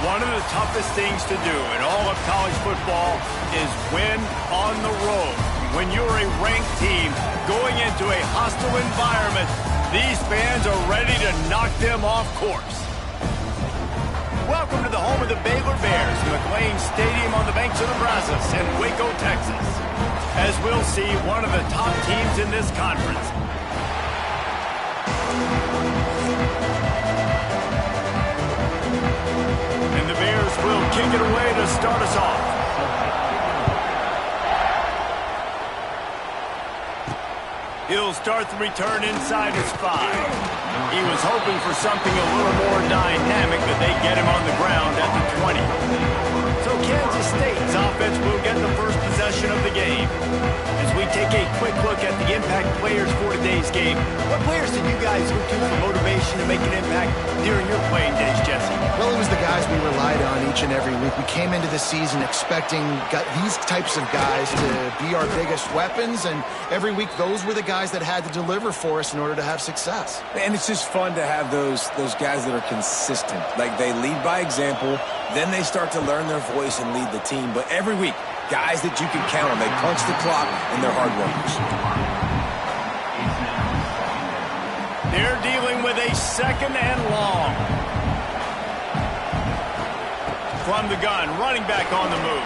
One of the toughest things to do in all of college football is win on the road. When you're a ranked team going into a hostile environment, these fans are ready to knock them off course. Welcome to the home of the Baylor Bears, McLean Stadium on the banks of the Brazos in Waco, Texas. As we'll see, one of the top teams in this conference. And the Bears will kick it away to start us off. He'll start the return inside his 5. He was hoping for something a little more dynamic, but they get him on the ground at the 20. So Kansas State's offense will get the first possession of the game. As we take a quick look at the impact players for today's game, what players did you guys look to for motivation to make an impact during your playing days, Jesse? Well, it was the guys we relied on each and every week. We came into the season expecting these types of guys to be our biggest weapons, and every week those were the guys that had to deliver for us in order to have success. And it's just fun to have those guys that are consistent. Like, they lead by example, then they start to learn their voice and lead the team. But every week, guys that you can count on. They punch the clock, and they're hard workers. They're dealing with a 2nd and long. From the gun, running back on the move.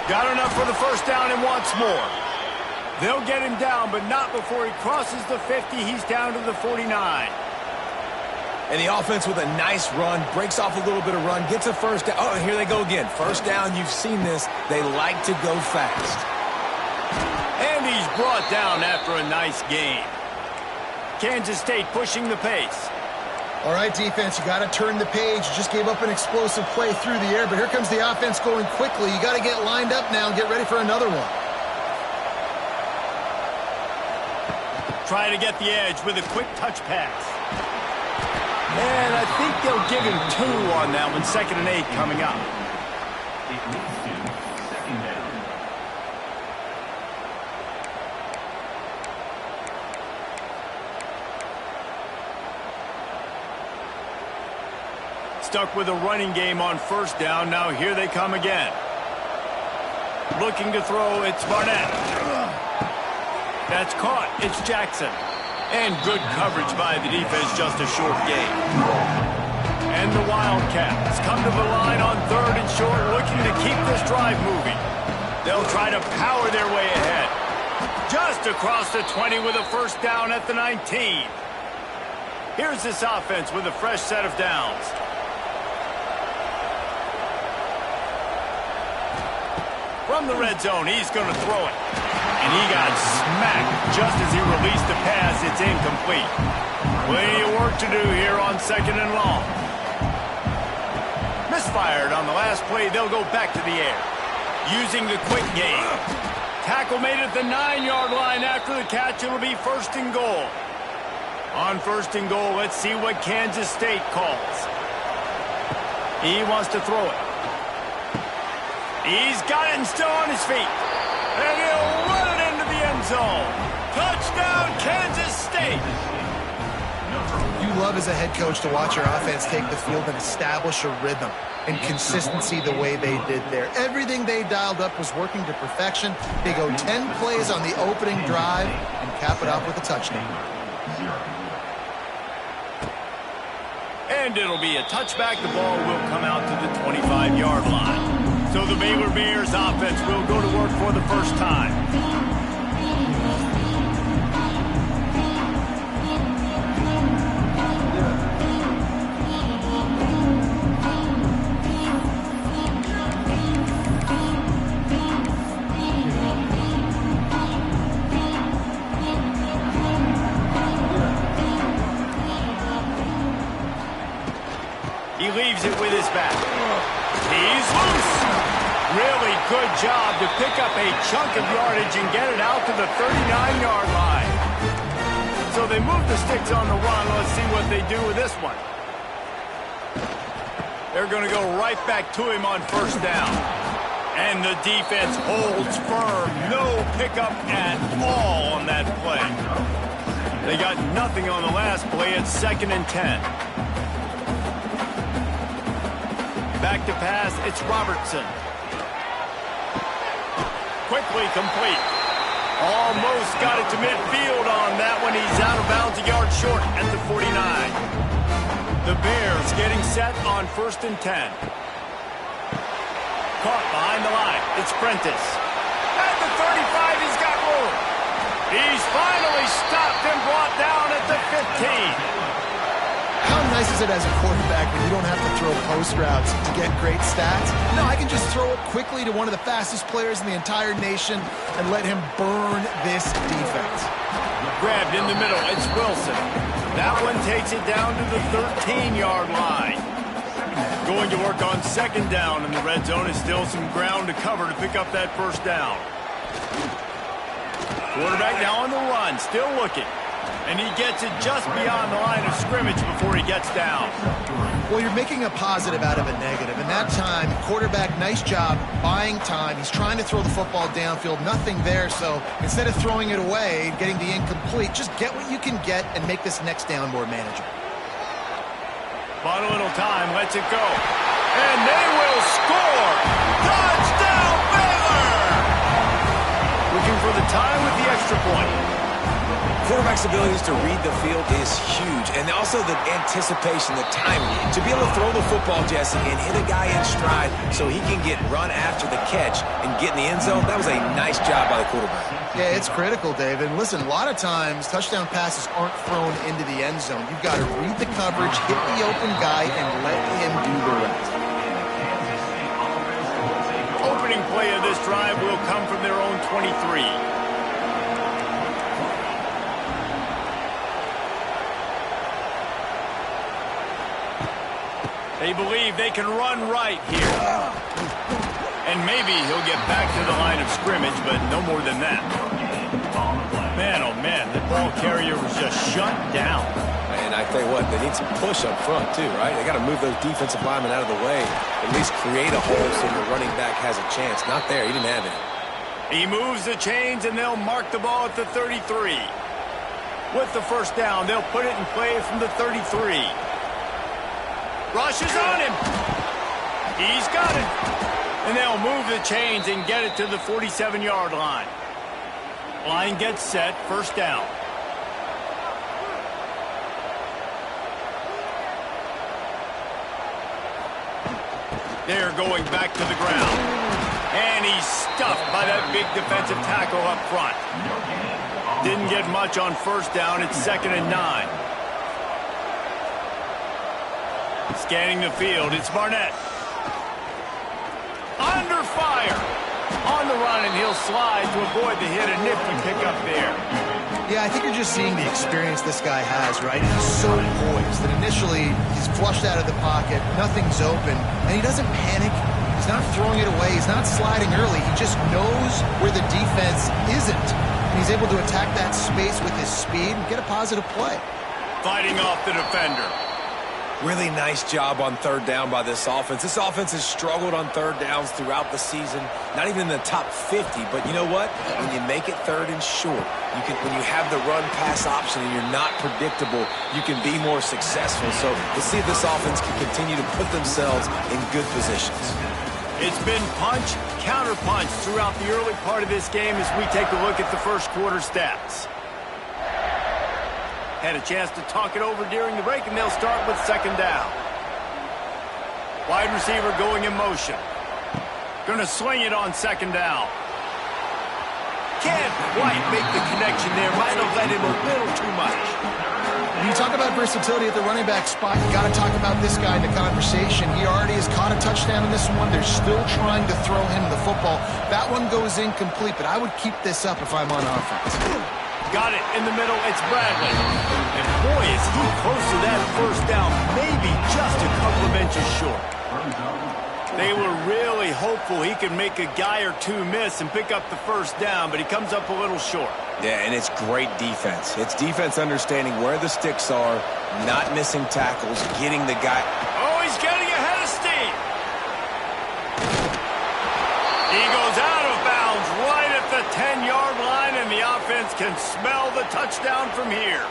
Got enough for the first down and wants more. They'll get him down, but not before he crosses the 50. He's down to the 49. And the offense with a nice run, breaks off a little bit of run, gets a first down. Oh, and here they go again. First down, you've seen this. They like to go fast. And he's brought down after a nice gain. Kansas State pushing the pace. All right, defense, you got to turn the page. You just gave up an explosive play through the air, but here comes the offense going quickly. You got to get lined up now and get ready for another one. Try to get the edge with a quick touch pass. And I think they'll give him 2 on that one. 2nd and 8 coming up. Stuck with a running game on first down. Now here they come again. Looking to throw, it's Barnett. That's caught. It's Jackson. And good coverage by the defense, just a short gain. And the Wildcats come to the line on 3rd and short, looking to keep this drive moving. They'll try to power their way ahead. Just across the 20 with a first down at the 19. Here's this offense with a fresh set of downs. From the red zone, he's going to throw it. And he got smacked just as he released the pass. It's incomplete. Plenty of work to do here on 2nd and long. Misfired on the last play. They'll go back to the air. Using the quick game. Tackle made at the 9-yard line. After the catch, it'll be 1st and goal. On 1st and goal, let's see what Kansas State calls. He wants to throw it. He's got it and still on his feet. And he'll run it into the end zone. Touchdown, Kansas State. You love as a head coach to watch your offense take the field and establish a rhythm and consistency the way they did there. Everything they dialed up was working to perfection. They go 10 plays on the opening drive and cap it off with a touchdown. And it'll be a touchback. The ball will come out to the 25-yard line. So the Baylor Bears offense will go to work for the first time. He leaves it with his back. He's loose. Really good job to pick up a chunk of yardage and get it out to the 39-yard line. So they move the sticks on the run. Let's see what they do with this one. They're going to go right back to him on first down. And the defense holds firm. No pickup at all on that play. They got nothing on the last play. It's 2nd and 10. Back to pass, it's Robertson. Quickly complete. Almost got it to midfield on that one. He's out of bounds, a yard short at the 49. The Bears getting set on 1st and 10. Caught behind the line. It's Prentice. At the 35, he's got room. He's finally stopped and brought down at the 15. How nice is it as a quarterback when you don't have to throw post routes to get great stats? No, I can just throw it quickly to one of the fastest players in the entire nation and let him burn this defense. Grabbed in the middle. It's Wilson. That one takes it down to the 13-yard line. Going to work on 2nd down in the red zone. Is still some ground to cover to pick up that 1st down. Quarterback now on the run. Still looking. And he gets it just beyond the line of scrimmage before he gets down. Well, you're making a positive out of a negative. And that time, quarterback, nice job buying time. He's trying to throw the football downfield. Nothing there. So instead of throwing it away and getting the incomplete, just get what you can get and make this next down more manageable. Bought a little time. Lets it go. And they will score. Touchdown, Baylor! Looking for the time with the extra point. Quarterback's abilities to read the field is huge, and also the anticipation, the timing. To be able to throw the football, Jesse, and hit a guy in stride so he can get run after the catch and get in the end zone, that was a nice job by the quarterback. Yeah, it's critical, David. And listen, a lot of times touchdown passes aren't thrown into the end zone. You've got to read the coverage, hit the open guy, and let him do the rest. Opening play of this drive will come from their own 23. They believe they can run right here. And maybe he'll get back to the line of scrimmage, but no more than that. Man, oh man, the ball carrier was just shut down. And I tell you what, they need some push up front too, right? They got to move those defensive linemen out of the way, at least create a hole so the running back has a chance. Not there, he didn't have it. He moves the chains, and they'll mark the ball at the 33. With the 1st down, they'll put it in play from the 33. Rushes on him. He's got it. And they'll move the chains and get it to the 47-yard line. Line gets set. 1st down. They're going back to the ground. And he's stuffed by that big defensive tackle up front. Didn't get much on 1st down. It's 2nd and 9. Scanning the field, it's Barnett. Under fire. On the run, and he'll slide to avoid the hit. A nifty pickup there. Yeah, I think you're just seeing the experience this guy has, right? He's so poised that initially he's flushed out of the pocket, nothing's open, and he doesn't panic. He's not throwing it away. He's not sliding early. He just knows where the defense isn't, and he's able to attack that space with his speed and get a positive play. Fighting off the defender. Really nice job on 3rd down by this offense. This offense has struggled on 3rd downs throughout the season. Not even in the top 50, but you know what? When you make it 3rd and short, when you have the run-pass option and you're not predictable, you can be more successful. So let's see if this offense can continue to put themselves in good positions. It's been punch, counter-punch throughout the early part of this game as we take a look at the 1st quarter stats. Had a chance to talk it over during the break, and they'll start with 2nd down. Wide receiver going in motion. Going to sling it on 2nd down. Can't quite make the connection there. Might have let him a little too much. When you talk about versatility at the running back spot, you got to talk about this guy in the conversation. He already has caught a touchdown in this one. They're still trying to throw him the football. That one goes incomplete, but I would keep this up if I'm on offense. Got it in the middle. It's Bradley. And boy, is he close to that 1st down. Maybe just a couple of inches short. They were really hopeful he could make a guy or two miss and pick up the 1st down, but he comes up a little short. Yeah, and it's great defense. It's defense understanding where the sticks are, not missing tackles, getting the guy. Oh, he's getting ahead of steam. He goes out of bounds right at the 10-yard line, and the offense can smell the touchdown from here.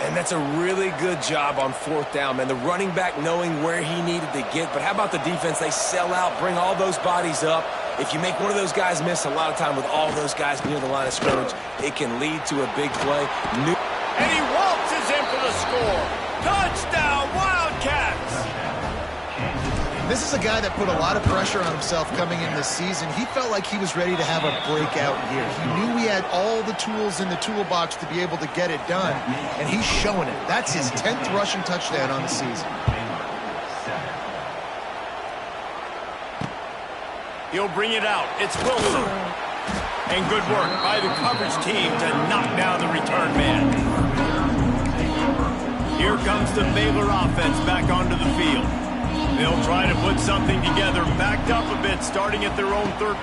And that's a really good job on fourth down, man. The running back knowing where he needed to get. But how about the defense? They sell out, bring all those bodies up. If you make one of those guys miss, a lot of time with all those guys near the line of scrimmage, it can lead to a big play. And he waltzes in for the score. Touchdown, Wildcats! This is a guy that put a lot of pressure on himself coming in this season. He felt like he was ready to have a breakout year. He knew he had all the tools in the toolbox to be able to get it done, and he's showing it. That's his 10th rushing touchdown on the season. He'll bring it out. It's Wilson. And good work by the coverage team to knock down the return man. Here comes the Baylor offense back onto the field. They'll try to put something together, backed up a bit, starting at their own 13.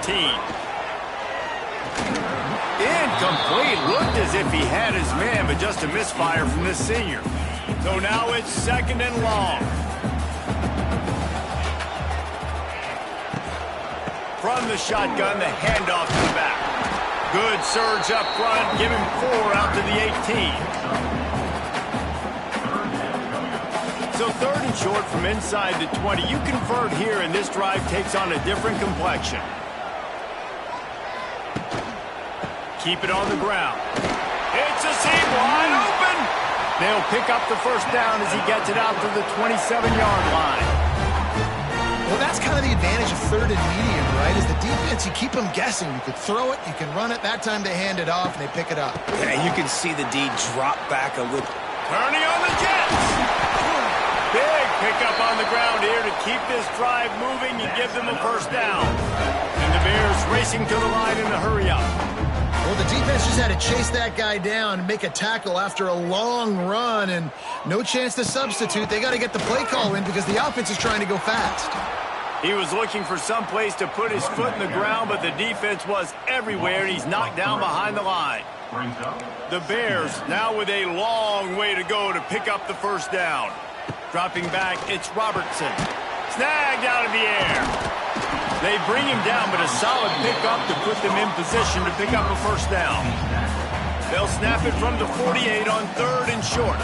Incomplete. Looked as if he had his man, but just a misfire from this senior. So now it's 2nd and long. From the shotgun, the handoff to the back. Good surge up front, give him 4 out to the 18. So 3rd and short from inside the 20. You convert here, and this drive takes on a different complexion. Keep it on the ground. It's a seam wide open. They'll pick up the first down as he gets it out to the 27-yard line. Well, that's kind of the advantage of 3rd and medium, right? Is the defense, you keep them guessing. You could throw it, you can run it. That time they hand it off, and they pick it up. Yeah, you can see the D drop back a little. Turning on the Jets. Big pickup on the ground here to keep this drive moving and give them a first down. And the Bears racing to the line in a hurry-up. Well, the defense just had to chase that guy down and make a tackle after a long run, and no chance to substitute. They got to get the play call in because the offense is trying to go fast. He was looking for some place to put his foot in the ground, but the defense was everywhere, and he's knocked down behind the line. The Bears now with a long way to go to pick up the first down. Dropping back, it's Robertson. Snagged out of the air. They bring him down, but a solid pickup to put them in position to pick up a first down. They'll snap it from the 48 on 3rd and short.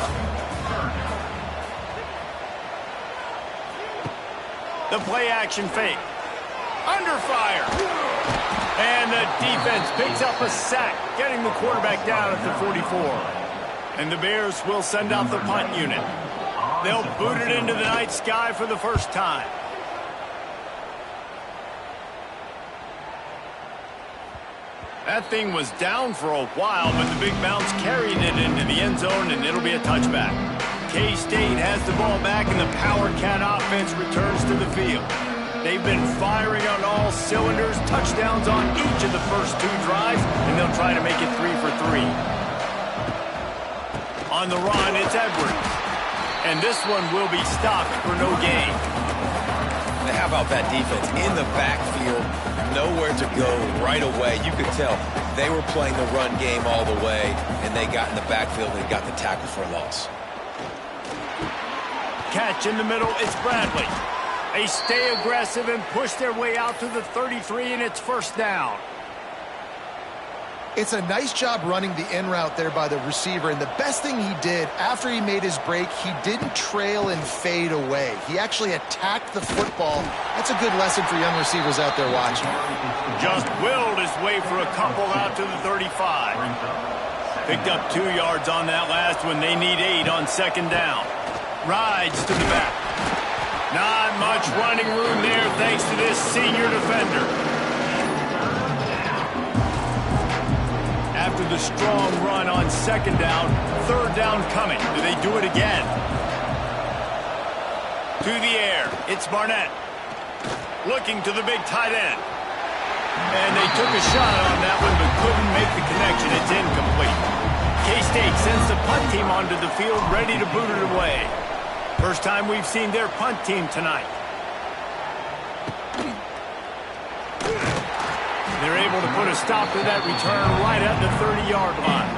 The play action fake. Under fire. And the defense picks up a sack, getting the quarterback down at the 44. And the Bears will send out the punt unit. They'll boot it into the night sky for the first time. That thing was down for a while, but the big bounce carried it into the end zone, and it'll be a touchback. K-State has the ball back, and the Power Cat offense returns to the field. They've been firing on all cylinders, touchdowns on each of the first 2 drives, and they'll try to make it 3 for 3. On the run, it's Edwards. And this one will be stopped for no gain. Now, how about that defense in the backfield, nowhere to go right away. You could tell they were playing the run game all the way, and they got in the backfield and got the tackle for a loss. Catch in the middle, it's Bradley. They stay aggressive and push their way out to the 33, and it's first down. It's a nice job running the in route there by the receiver, and the best thing he did after he made his break, he didn't trail and fade away. He actually attacked the football. That's a good lesson for young receivers out there watching. Just willed his way for a couple out to the 35. Picked up 2 yards on that last one. They need 8 on 2nd down. Rides to the back. Not much running room there thanks to this senior defender. After the strong run on 2nd down, 3rd down coming. Do they do it again? To the air, it's Barnett. Looking to the big tight end. And they took a shot on that one, but couldn't make the connection. It's incomplete. K-State sends the punt team onto the field, ready to boot it away. First time we've seen their punt team tonight. They're able to put a stop to that return right at the 30-yard line.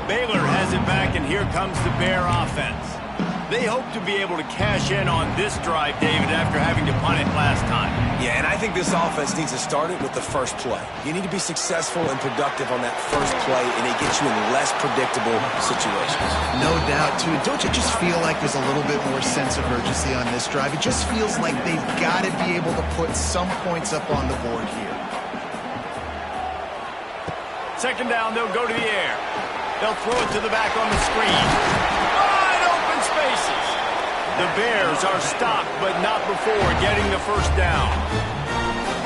Baylor has it back, and here comes the Bear offense. They hope to be able to cash in on this drive, David, after having to punt it last time. Yeah, and I think this offense needs to start it with the first play. You need to be successful and productive on that first play, and it gets you in less predictable situations. No doubt, too. Don't you just feel like there's a little bit more sense of urgency on this drive? It just feels like they've got to be able to put some points up on the board here. Second down, they'll go to the air. They'll throw it to the back on the screen. Wide open spaces. The Bears are stopped, but not before getting the first down.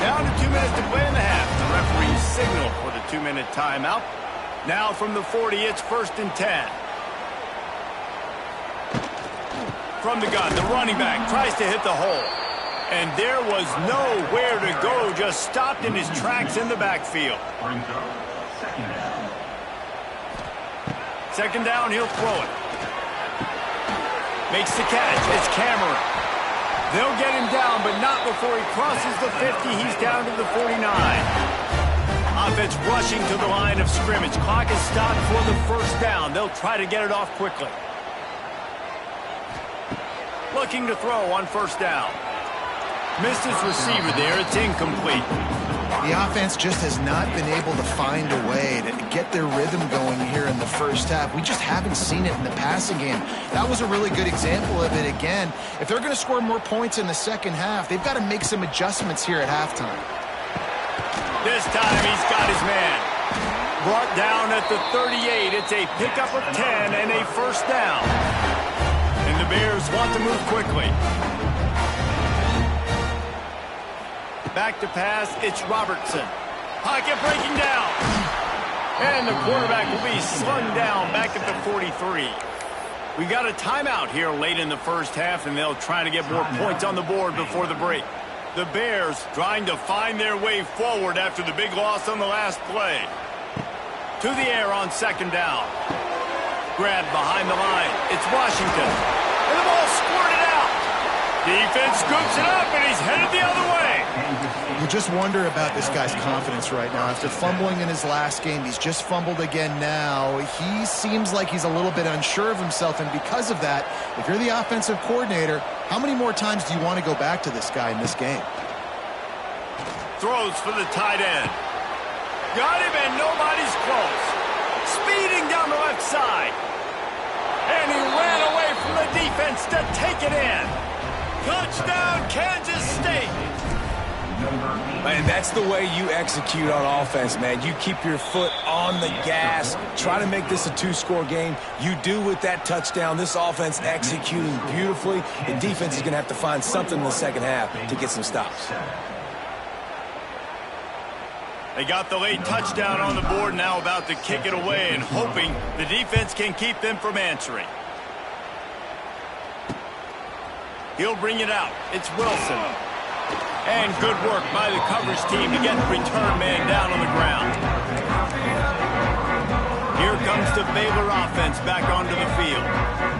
Down to 2 minutes to play in the half. The referee signal for the 2-minute timeout. Now from the 40, it's 1st and 10. From the gun, the running back tries to hit the hole. And there was nowhere to go, just stopped in his tracks in the backfield. Second down, he'll throw it. Makes the catch. It's Cameron. They'll get him down, but not before he crosses the 50. He's down to the 49. Offense rushing to the line of scrimmage. Clock is stopped for the first down. They'll try to get it off quickly. Looking to throw on first down. Missed his receiver there. It's incomplete. The offense just has not been able to find a way to get their rhythm going here in the first half. We just haven't seen it in the passing game. That was a really good example of it again. If they're going to score more points in the second half, they've got to make some adjustments here at halftime. This time he's got his man. Brought down at the 38. It's a pickup of 10 and a first down. And the Bears want to move quickly. Back to pass, it's Robertson. Pocket breaking down. And the quarterback will be slung down back at the 43. We got a timeout here late in the first half, and they'll try to get more points on the board before the break. The Bears trying to find their way forward after the big loss on the last play. To the air on second down. Grabbed behind the line. It's Washington. And the ball squirted out. Defense scoops it up, and he's headed the other way. You just wonder about this guy's confidence right now. After fumbling in his last game, he's just fumbled again now. He seems like he's a little bit unsure of himself, and because of that, if you're the offensive coordinator, how many more times do you want to go back to this guy in this game? Throws for the tight end. Got him, and nobody's close. Speeding down the left side. And he ran away from the defense to take it in. Touchdown, Kansas State. And that's the way you execute on offense, man. You keep your foot on the gas. Try to make this a 2-score game. You do with that touchdown. This offense executing beautifully. The defense is going to have to find something in the second half to get some stops. They got the late touchdown on the board, now about to kick it away and hoping the defense can keep them from answering. He'll bring it out. It's Wilson. And good work by the coverage team to get the return man down on the ground. Here comes the Baylor offense back onto the field.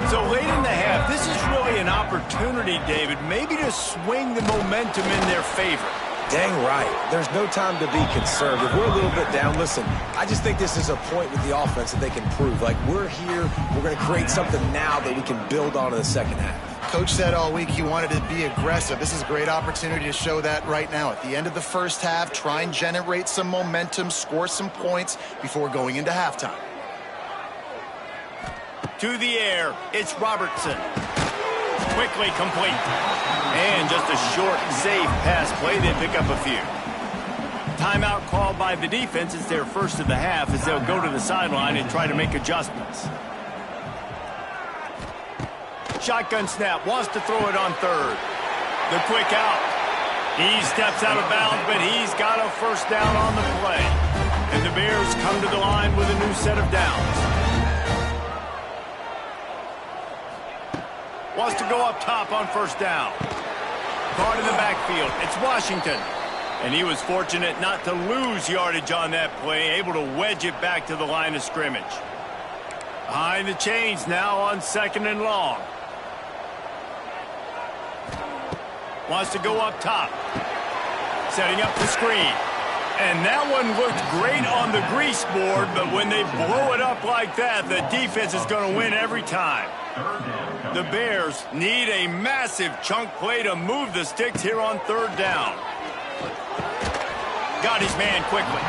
So late in the half, this is really an opportunity, David, maybe to swing the momentum in their favor. Dang right. There's no time to be concerned. If we're a little bit down, listen, I just think this is a point with the offense that they can prove. Like, we're here, we're going to create something now that we can build on in the second half. Coach said all week he wanted to be aggressive. This is a great opportunity to show that right now. At the end of the first half, try and generate some momentum, score some points before going into halftime. To the air, it's Robertson. Quickly complete. And just a short, safe pass play. They pick up a few. Timeout called by the defense. It's their first of the half as they'll go to the sideline and try to make adjustments. Shotgun snap, wants to throw it on third. The quick out. He steps out of bounds, but he's got a first down on the play. And the Bears come to the line with a new set of downs. Wants to go up top on first down. Caught in the backfield. It's Washington. And he was fortunate not to lose yardage on that play, able to wedge it back to the line of scrimmage. Behind the chains now on second and long. Wants to go up top. Setting up the screen. And that one looked great on the grease board, but when they blow it up like that, the defense is going to win every time. The Bears need a massive chunk play to move the sticks here on third down. Got his man quickly.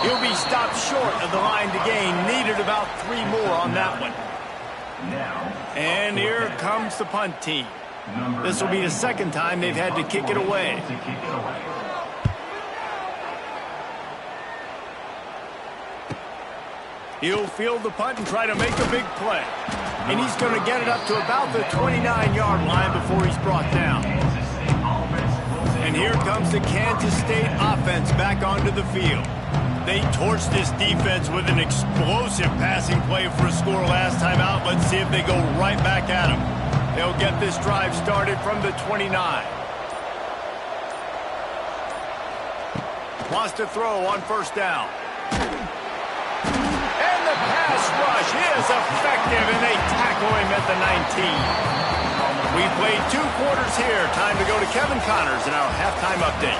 He'll be stopped short of the line to gain. Needed about 3 more on that one. And here comes the punt team. This will be the second time they've had to kick it away. He'll field the punt and try to make a big play. And he's going to get it up to about the 29-yard line before he's brought down. And here comes the Kansas State offense back onto the field. They torched this defense with an explosive passing play for a score last time out. Let's see if they go right back at him. They'll get this drive started from the 29. Wants to throw on first down. And the pass rush is effective, and they tackle him at the 19. We've played 2 quarters here. Time to go to Kevin Connors in our halftime update.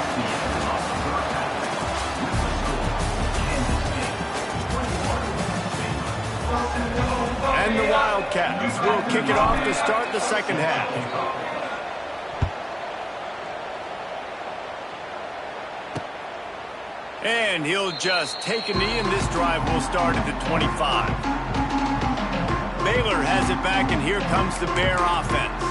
And the Wildcats will kick it off to start the second half. And he'll just take a knee, and this drive will start at the 25. Baylor has it back, and here comes the Bear offense.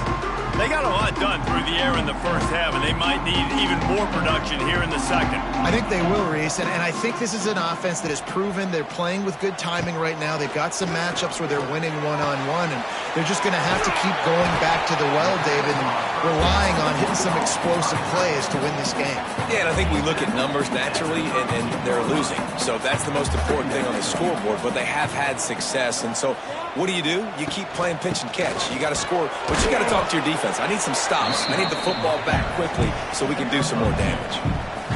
They got a lot done through the air in the first half, and they might need even more production here in the second. I think they will, Reese, and I think this is an offense that has proven they're playing with good timing right now. They've got some matchups where they're winning one-on-one, and they're just going to have to keep going back to the well, David, and relying on hitting some explosive plays to win this game. Yeah, and I think we look at numbers naturally, and they're losing. So that's the most important thing on the scoreboard, but they have had success. And so what do? You keep playing pitch and catch. You got to score, but you got to talk to your defense. I need some stops. I need the football back quickly so we can do some more damage.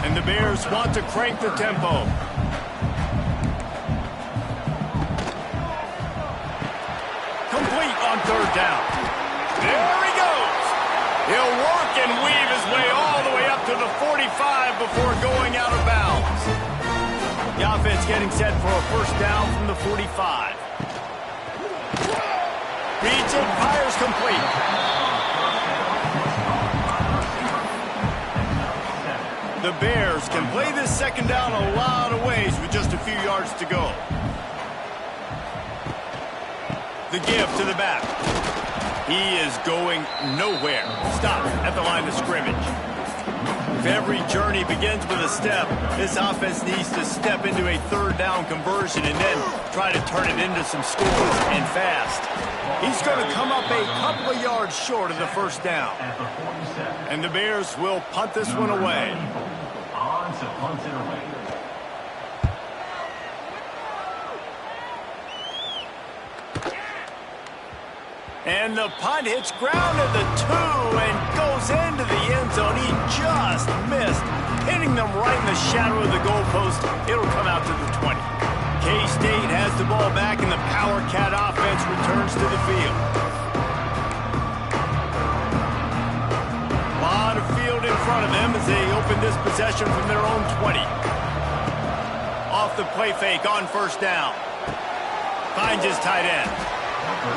And the Bears want to crank the tempo. Complete on third down. There he goes. He'll work and weave his way all the way up to the 45 before going out of bounds. The offense getting set for a first down from the 45. Reads it, fires complete. The Bears can play this second down a lot of ways with just a few yards to go. The give to the back. He is going nowhere. Stop at the line of scrimmage. If every journey begins with a step, this offense needs to step into a third down conversion and then try to turn it into some scores, and fast. He's going to come up a couple of yards short of the first down. And the Bears will punt this one away. And the punt hits ground at the 2 and goes into the end zone. He just missed, hitting them right in the shadow of the goalpost. It'll come out to the 20. K-State has the ball back, and the Power Cat offense returns to the field. A lot of field in front of them as they open this possession from their own 20. Off the play fake on first down. Finds his tight end.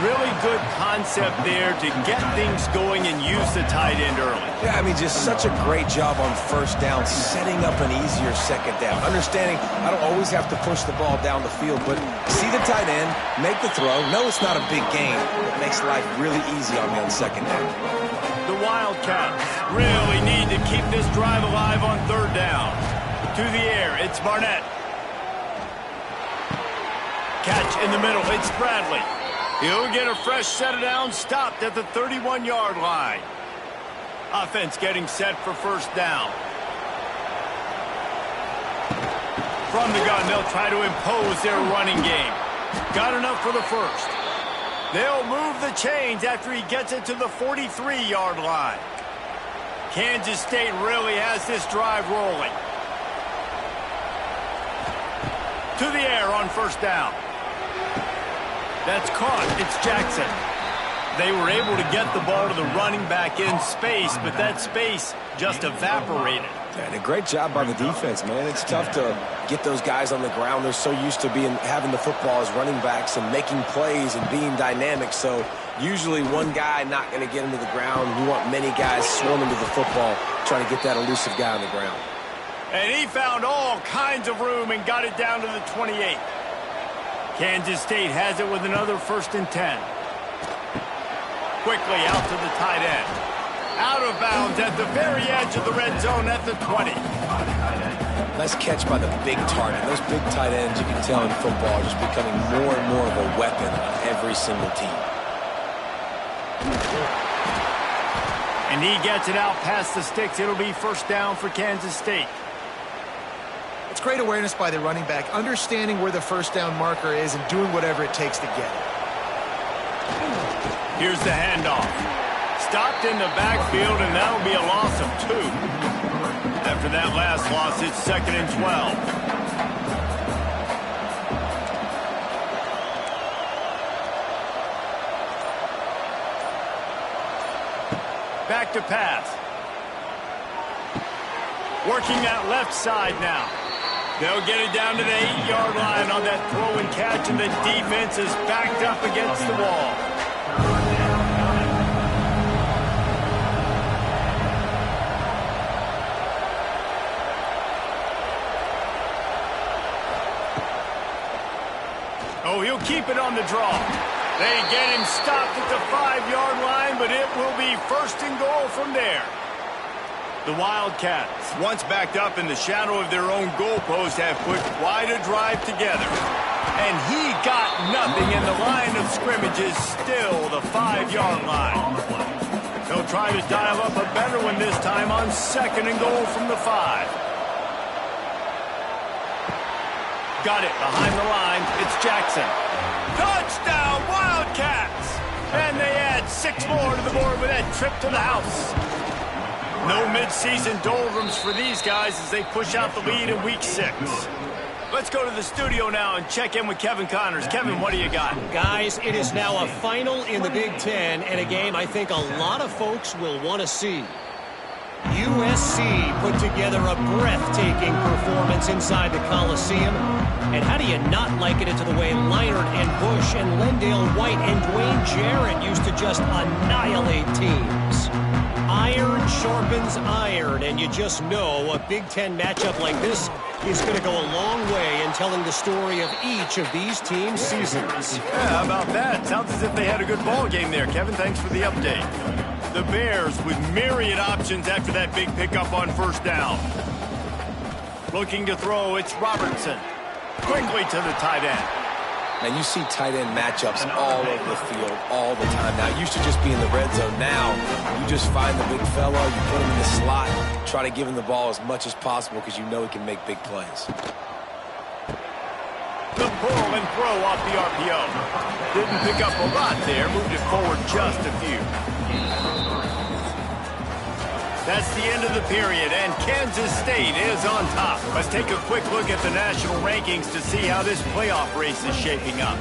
Really good concept there to get things going and use the tight end early. Yeah, I mean, just such a great job on first down, setting up an easier second down. Understanding I don't always have to push the ball down the field, but see the tight end, make the throw. No, it's not a big gain. It makes life really easy on me on second down. The Wildcats really need to keep this drive alive on third down. To the air, it's Barnett. Catch in the middle, it's Bradley. He'll get a fresh set of downs, stopped at the 31-yard line. Offense getting set for first down. From the gun, they'll try to impose their running game. Got enough for the first. They'll move the chains after he gets it to the 43-yard line. Kansas State really has this drive rolling. To the air on first down. That's caught. It's Jackson. They were able to get the ball to the running back in space, but that space just evaporated. And a great job by the defense, man. It's tough to get those guys on the ground. They're so used to having the football as running backs and making plays and being dynamic. So usually one guy not going to get into the ground. You want many guys swarming to the football, trying to get that elusive guy on the ground. And he found all kinds of room and got it down to the 28. Kansas State has it with another 1st and 10. Quickly out to the tight end. Out of bounds at the very edge of the red zone at the 20. Nice catch by the big target. Those big tight ends, you can tell in football, are just becoming more and more of a weapon on every single team. And he gets it out past the sticks. It'll be 1st down for Kansas State. It's great awareness by the running back, understanding where the 1st down marker is and doing whatever it takes to get it. Here's the handoff. Stopped in the backfield, and that'll be a loss of 2. After that last loss, it's 2nd and 12. Back to pass. Working that left side now. They'll get it down to the 8-yard line on that throw and catch, and the defense is backed up against the wall. Oh, he'll keep it on the draw. They get him stopped at the 5-yard line, but it will be 1st and goal from there. The Wildcats, once backed up in the shadow of their own goalpost, have put quite a drive together. And he got nothing, and the line of scrimmage is still the 5-yard line. They'll try to dial up a better one this time on 2nd and goal from the 5. Got it behind the line. It's Jackson. Touchdown, Wildcats! And they add 6 more to the board with that trip to the house. No midseason doldrums for these guys as they push out the lead in Week 6. Let's go to the studio now and check in with Kevin Connors. Kevin, what do you got? Guys, it is now a final in the Big Ten, and a game I think a lot of folks will want to see. USC put together a breathtaking performance inside the Coliseum. And how do you not liken it to the way Leinart and Bush and Lendale White and Dwayne Jarrett used to just annihilate teams? Iron sharpens iron, and you just know a Big Ten matchup like this is going to go a long way in telling the story of each of these teams' seasons. Yeah, how about that? Sounds as if they had a good ball game there. Kevin, thanks for the update. The Bears with myriad options after that big pickup on 1st down. Looking to throw, it's Robertson. Quickly to the tight end. Now, you see tight end matchups all over the field all the time. Now, it used to just be in the red zone. Now, you just find the big fella, you put him in the slot, try to give him the ball as much as possible because you know he can make big plays. The pull and throw off the RPO. Didn't pick up a lot there, moved it forward just a few. That's the end of the period, and Kansas State is on top. Let's take a quick look at the national rankings to see how this playoff race is shaping up.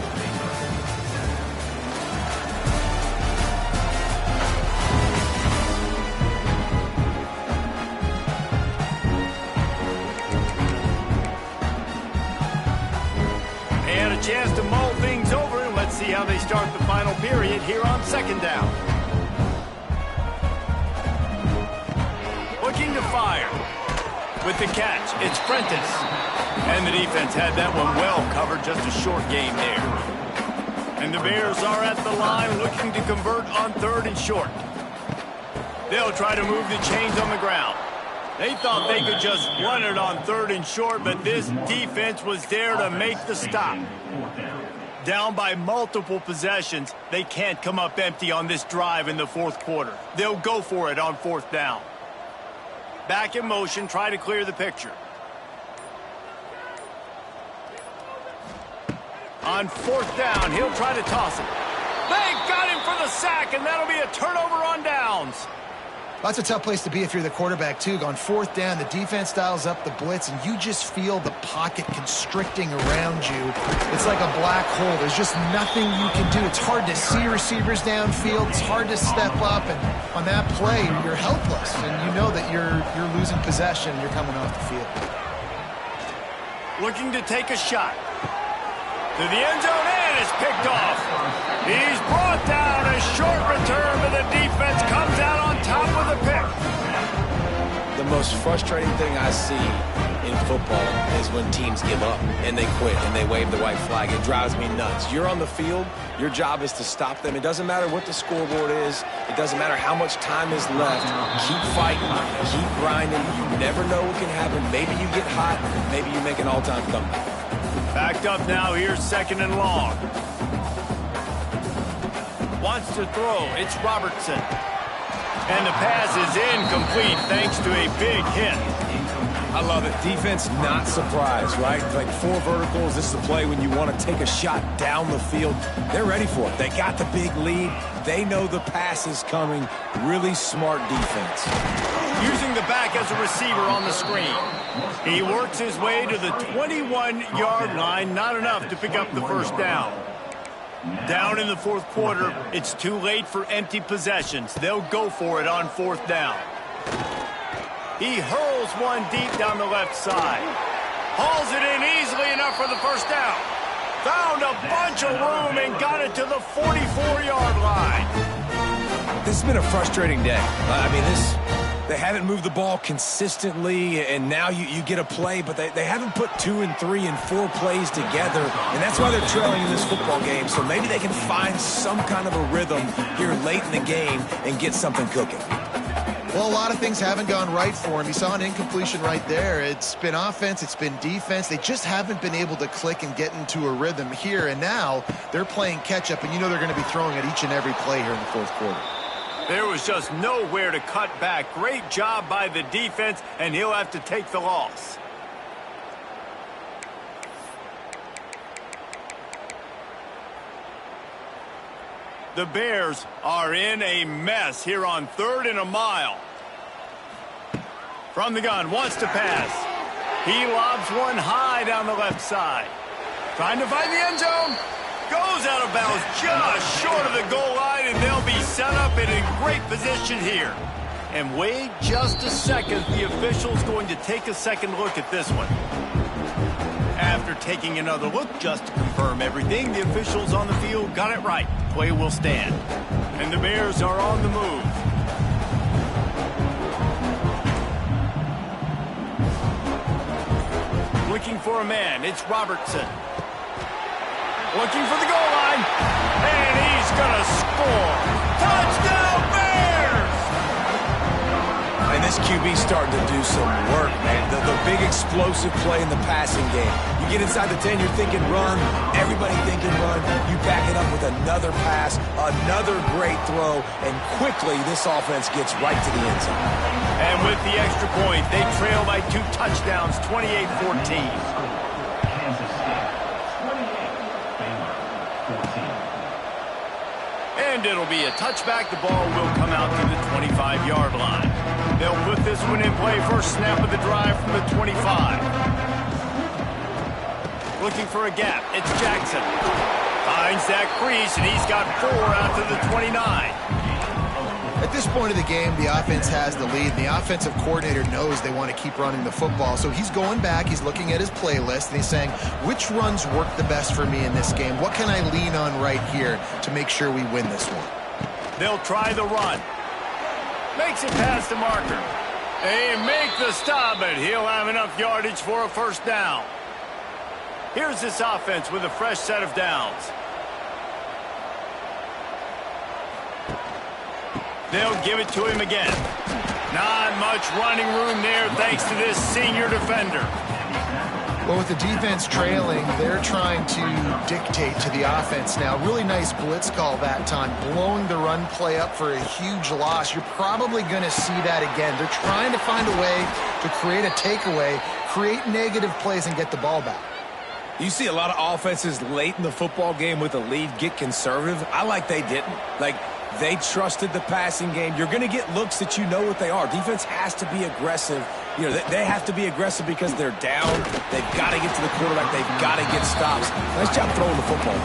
They had a chance to mull things over, and let's see how they start the final period here on 2nd down. Looking to fire. With the catch, it's Prentice. And the defense had that one well covered, just a short game there. And the Bears are at the line looking to convert on 3rd and short. They'll try to move the chains on the ground. They thought they could just run it on 3rd and short, but this defense was there to make the stop. Down by multiple possessions, they can't come up empty on this drive in the 4th quarter. They'll go for it on 4th down. Back in motion, try to clear the picture. On 4th down, he'll try to toss it. They got him for the sack, and that'll be a turnover on downs. That's a tough place to be if you're the quarterback, too. On fourth down, the defense dials up the blitz, and you just feel the pocket constricting around you. It's like a black hole. There's just nothing you can do. It's hard to see receivers downfield. It's hard to step up, and on that play, you're helpless, and you know that you're losing possession. You're coming off the field. Looking to take a shot. To the end zone, and it's picked off. He's brought down. A short return, but the defense comes out on top with a pick. The most frustrating thing I see in football is when teams give up and they quit and they wave the white flag. It drives me nuts. You're on the field. Your job is to stop them. It doesn't matter what the scoreboard is. It doesn't matter how much time is left. Keep fighting. Keep grinding. You never know what can happen. Maybe you get hot. Maybe you make an all-time comeback. Backed up now. Here's 2nd and long. Wants to throw. It's Robertson. And the pass is incomplete thanks to a big hit. I love it. Defense not surprised, right? Like 4 verticals. This is a play when you want to take a shot down the field. They're ready for it. They got the big lead. They know the pass is coming. Really smart defense. Using the back as a receiver on the screen. He works his way to the 21-yard line. Not enough to pick up the first down. Down in the 4th quarter, it's too late for empty possessions. They'll go for it on 4th down. He hurls one deep down the left side. Hauls it in easily enough for the first down. Found a bunch of room and got it to the 44-yard line. This has been a frustrating day. I mean, they haven't moved the ball consistently, and now you get a play, but they haven't put 2 and 3 and 4 plays together, and that's why they're trailing in this football game. So maybe they can find some kind of a rhythm here late in the game and get something cooking. Well, a lot of things haven't gone right for him. You saw an incompletion right there. It's been offense, it's been defense. They just haven't been able to click and get into a rhythm here, and now they're playing catch-up, and you know they're going to be throwing at each and every play here in the 4th quarter. There was just nowhere to cut back. Great job by the defense, and he'll have to take the loss. The Bears are in a mess here on 3rd and a mile. From the gun, wants to pass. He lobs one high down the left side. Trying to find the end zone. Goes out of bounds just short of the goal line, and they'll be set up and in great position here. And wait just a second. The official's going to take a second look at this one. After taking another look just to confirm everything, the officials on the field got it right. Play will stand. And the Bears are on the move. Looking for a man. It's Robertson. Looking for the goal line. And he's going to score. Touchdown, Bears! And this QB's starting to do some work, man. The big explosive play in the passing game. You get inside the 10, you're thinking run. Everybody thinking run. You back it up with another pass, another great throw, and quickly this offense gets right to the end zone. And with the extra point, they trail by 2 touchdowns, 28-14. And it'll be a touchback. The ball will come out to the 25-yard line. They'll put this one in play. First snap of the drive from the 25. Looking for a gap. It's Jackson. Finds that crease, and he's got 4 out to the 29. At this point of the game, the offense has the lead, and the offensive coordinator knows they want to keep running the football. So he's going back, he's looking at his playlist, and he's saying, which runs work the best for me in this game? What can I lean on right here to make sure we win this one? They'll try the run. Makes it past the marker. They make the stop, but he'll have enough yardage for a first down. Here's this offense with a fresh set of downs. They'll give it to him again. Not much running room there thanks to this senior defender. Well, with the defense trailing, they're trying to dictate to the offense now. Really nice blitz call that time, blowing the run play up for a huge loss. You're probably going to see that again. They're trying to find a way to create a takeaway, create negative plays, and get the ball back. You see a lot of offenses late in the football game with a lead get conservative. I like they didn't. Like, They trusted the passing game. You're going to get looks that you know what they are. Defense has to be aggressive. You know, they have to be aggressive because they're down. They've got to get to the quarterback. They've got to get stops. Nice job throwing the football.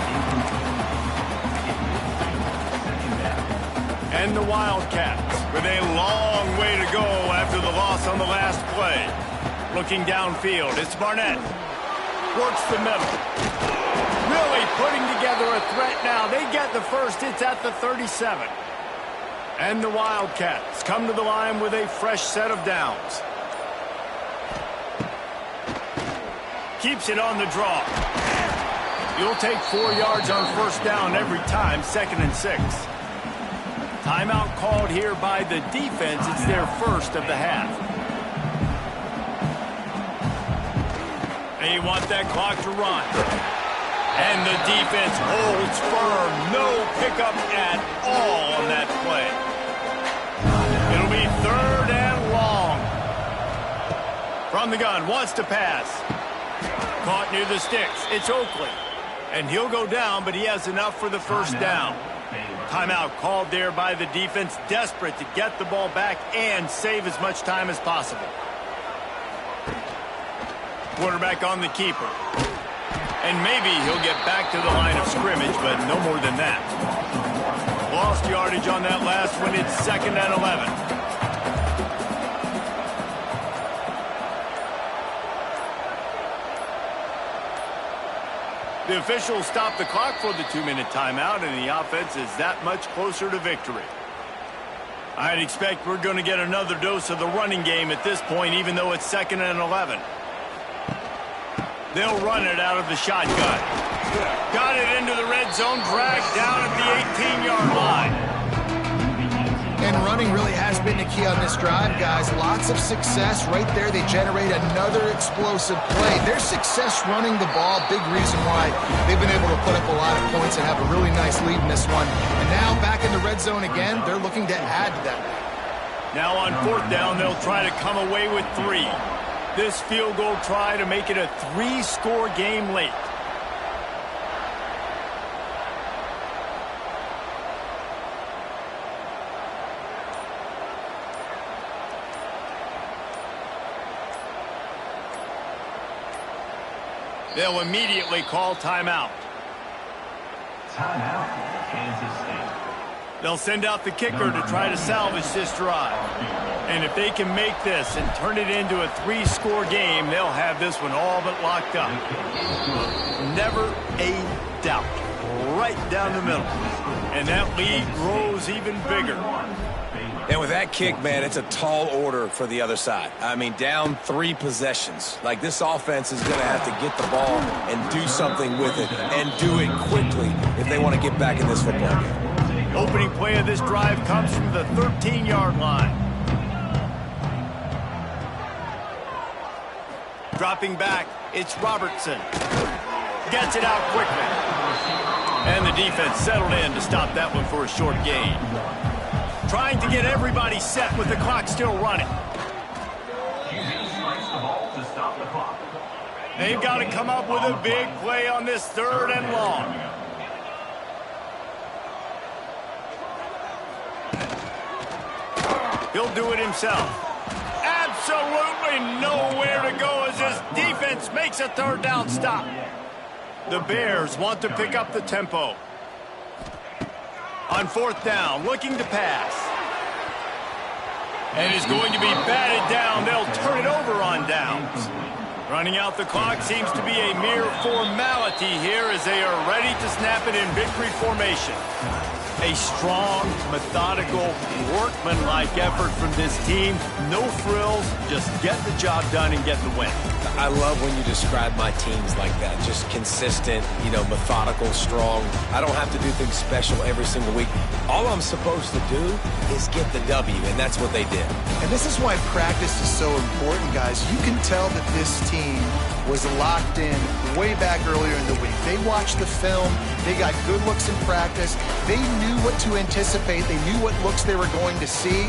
And the Wildcats with a long way to go after the loss on the last play. Looking downfield, it's Barnett. Works the middle. Really putting together a threat now. They get the first. It's at the 37. And the Wildcats come to the line with a fresh set of downs. Keeps it on the draw. You'll take 4 yards on first down every time, 2nd and 6. Timeout called here by the defense. It's their first of the half. They want that clock to run. And the defense holds firm. No pickup at all on that play. It'll be 3rd and long. From the gun, wants to pass. Caught near the sticks. It's Oakley. And he'll go down, but he has enough for the first down. Timeout called there by the defense, desperate to get the ball back and save as much time as possible. Quarterback on the keeper. And maybe he'll get back to the line of scrimmage, but no more than that. Lost yardage on that last one. It's 2nd and 11. The officials stop the clock for the 2-minute timeout, and the offense is that much closer to victory. I'd expect we're going to get another dose of the running game at this point, even though it's 2nd and 11. They'll run it out of the shotgun. Got it into the red zone, dragged down at the 18-yard line. And running really has been the key on this drive, guys. Lots of success right there. They generate another explosive play. Their success running the ball, big reason why they've been able to put up a lot of points and have a really nice lead in this one. And now back in the red zone again, they're looking to add to that. Now on 4th down, they'll try to come away with 3. This field goal try to make it a 3-score game late. They'll immediately call timeout. Timeout, Kansas State. They'll send out the kicker to try to salvage this drive. And if they can make this and turn it into a 3-score game, they'll have this one all but locked up. Never a doubt. Right down the middle. And that lead grows even bigger. And with that kick, man, it's a tall order for the other side. I mean, down 3 possessions. Like, this offense is going to have to get the ball and do something with it, and do it quickly if they want to get back in this football game. Opening play of this drive comes from the 13-yard line. Dropping back, it's Robertson. Gets it out quickly. And the defense settled in to stop that one for a short gain. Trying to get everybody set with the clock still running. They've got to come up with a big play on this 3rd and long. He'll do it himself. Absolutely nowhere to go as this defense makes a 3rd down stop. The Bears want to pick up the tempo. On 4th down, looking to pass. And is going to be batted down. They'll turn it over on downs. Running out the clock seems to be a mere formality here as they are ready to snap it in victory formation. A strong, methodical, workmanlike effort from this team. No frills, just get the job done and get the win. I love when you describe my teams like that. Just consistent, you know, methodical, strong. I don't have to do things special every single week. All I'm supposed to do is get the W, and that's what they did. And this is why practice is so important, guys. You can tell that this team was locked in way back earlier in the week. They watched the film. They got good looks in practice. They knew what to anticipate. They knew what looks they were going to see.